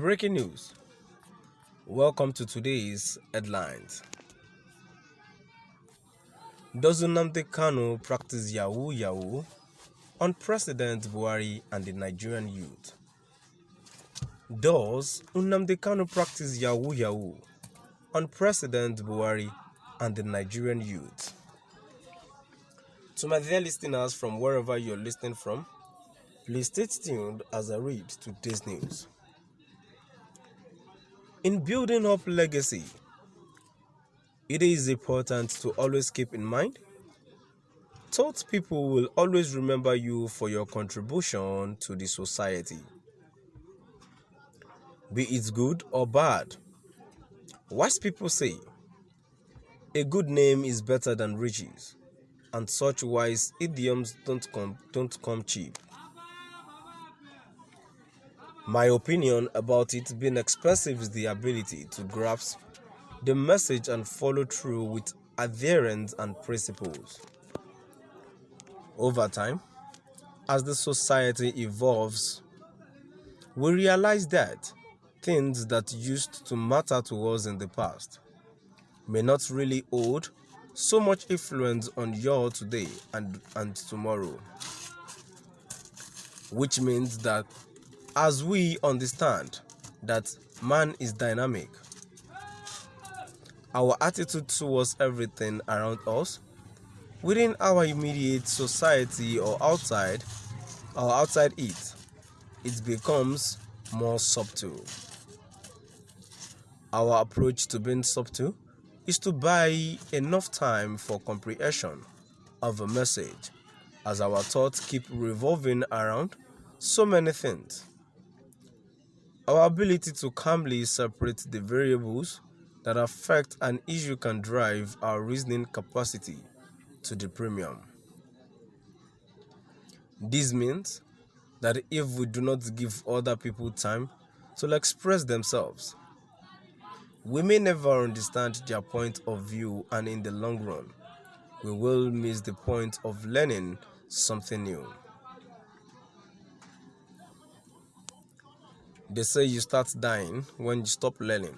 Breaking news. Welcome to today's headlines. Does Nnamdi Kanu practice Yahoo Yahoo on President Buhari and the Nigerian youth? Does Nnamdi Kanu practice Yahoo Yahoo on President Buhari and the Nigerian youth? To my dear listeners from wherever you're listening from, please stay tuned as I read today's news. In building up legacy, it is important to always keep in mind that people will always remember you for your contribution to the society. Be it good or bad, wise people say, a good name is better than riches, and such wise idioms don't come cheap. My opinion about it being expensive is the ability to grasp the message and follow through with adherence and principles. Over time, as the society evolves, we realize that things that used to matter to us in the past may not really hold so much influence on your today and tomorrow. Which means that as we understand that man is dynamic, our attitude towards everything around us, within our immediate society or outside it becomes more subtle. Our approach to being subtle is to buy enough time for comprehension of a message, as our thoughts keep revolving around so many things. Our ability to calmly separate the variables that affect an issue can drive our reasoning capacity to the premium. This means that if we do not give other people time to express themselves, we may never understand their point of view, and in the long run, we will miss the point of learning something new. They say you start dying when you stop learning.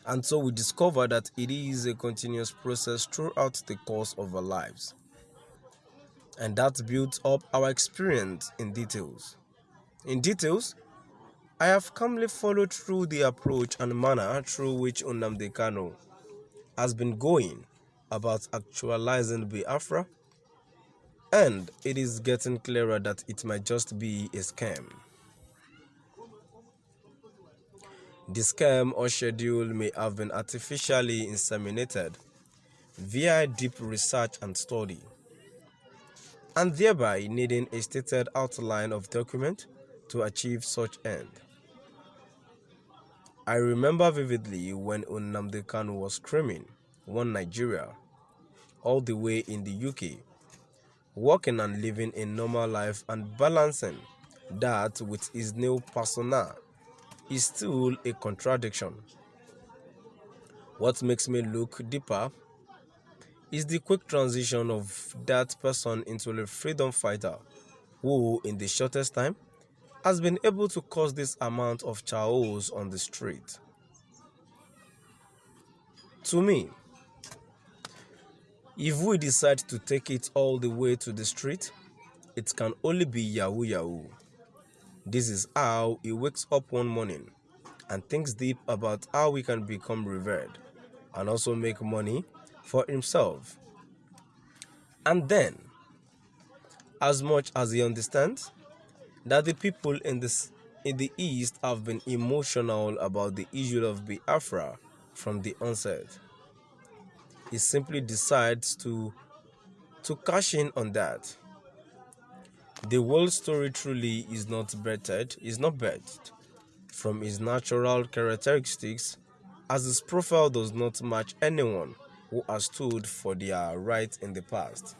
And so we discover that it is a continuous process throughout the course of our lives. And that builds up our experience in details. In details, I have calmly followed through the approach and manner through which Nnamdi Kanu has been going about actualizing Biafra, and it is getting clearer that it might just be a scam. The scam or schedule may have been artificially inseminated via deep research and study, and thereby needing a stated outline of document to achieve such end. I remember vividly when Nnamdi Kanu was screaming, "One Nigeria," all the way in the UK, working and living a normal life and balancing that with his new persona is still a contradiction. What makes me look deeper is the quick transition of that person into a freedom fighter who, in the shortest time, has been able to cause this amount of chaos on the street. To me, if we decide to take it all the way to the street, it can only be Yahoo Yahoo. This is how he wakes up one morning and thinks deep about how we can become revered and also make money for himself. And then, as much as he understands that the people in the East have been emotional about the issue of Biafra from the onset, he simply decides to cash in on that. The world story truly is not birthed from his natural characteristics, as his profile does not match anyone who has stood for their right in the past.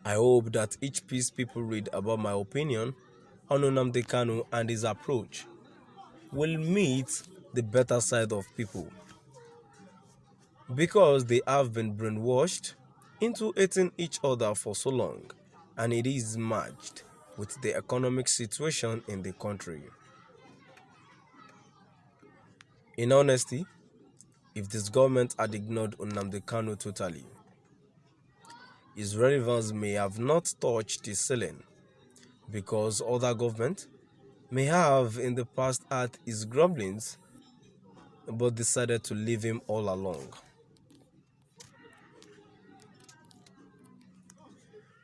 I hope that each piece people read about my opinion on Nnamdi Kanu and his approach will meet the better side of people, because they have been brainwashed into hating each other for so long, and it is merged with the economic situation in the country. In honesty, if this government had ignored Nnamdi Kanu totally, his relevance may have not touched the ceiling, because other governments may have in the past had his grumblings but decided to leave him all along.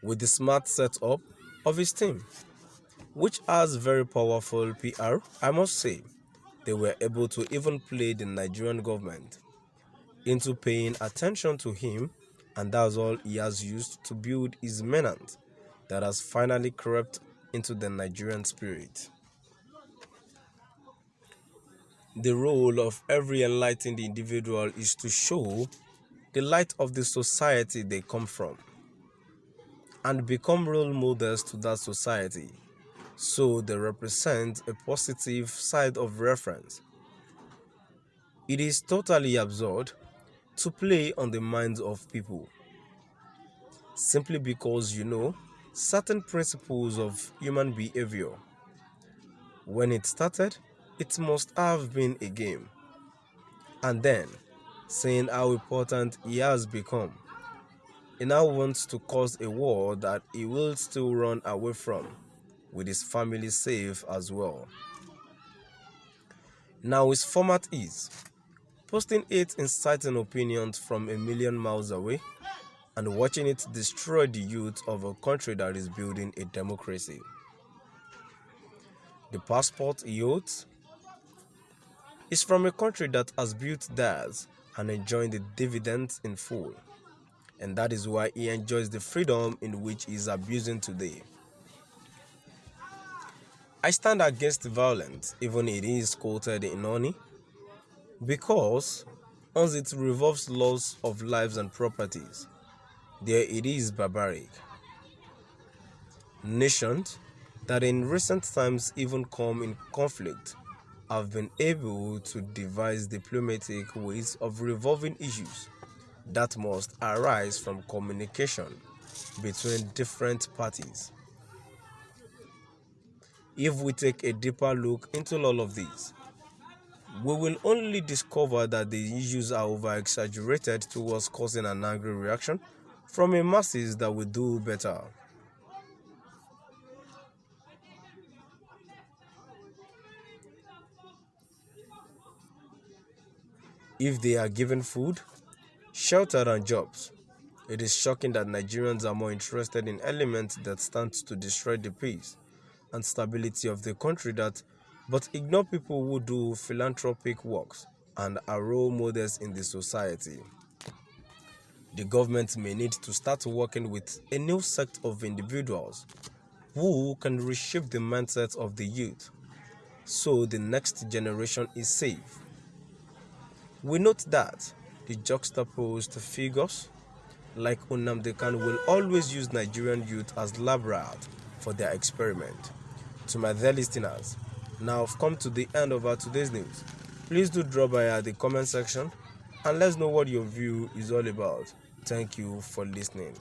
With the smart setup of his team, which has very powerful PR, I must say, they were able to even play the Nigerian government into paying attention to him, and that's all he has used to build his menace that has finally crept into the Nigerian spirit. The role of every enlightened individual is to show the light of the society they come from and become role models to that society, so they represent a positive side of reference. It is totally absurd to play on the minds of people simply because you know certain principles of human behavior. When it started, it must have been a game. And then, saying how important he has become, he now wants to cause a war that he will still run away from, with his family safe as well. Now his format is posting 8 inciting opinions from a million miles away and watching it destroy the youth of a country that is building a democracy. The passport he holds is from a country that has built theirs and enjoying the dividends in full. And that is why he enjoys the freedom in which he is abusing today. I stand against violence, even it is quoted in Oni, because once it revolves loss of lives and properties, there it is barbaric. Nations that in recent times even come in conflict have been able to devise diplomatic ways of resolving issues that must arise from communication between different parties. If we take a deeper look into all of these, we will only discover that the issues are over-exaggerated towards causing an angry reaction from a masses that will do better. If they are given food, shelter and jobs, it is shocking that Nigerians are more interested in elements that stand to destroy the peace and stability of the country but ignore people who do philanthropic works and are role models in the society. The government may need to start working with a new set of individuals who can reshape the mindset of the youth so the next generation is safe. We note that the juxtaposed figures like Nnamdi Kanu will always use Nigerian youth as lab rat for their experiment. To my dear listeners, now I've come to the end of our today's news. Please do drop by at the comment section and let's know what your view is all about. Thank you for listening.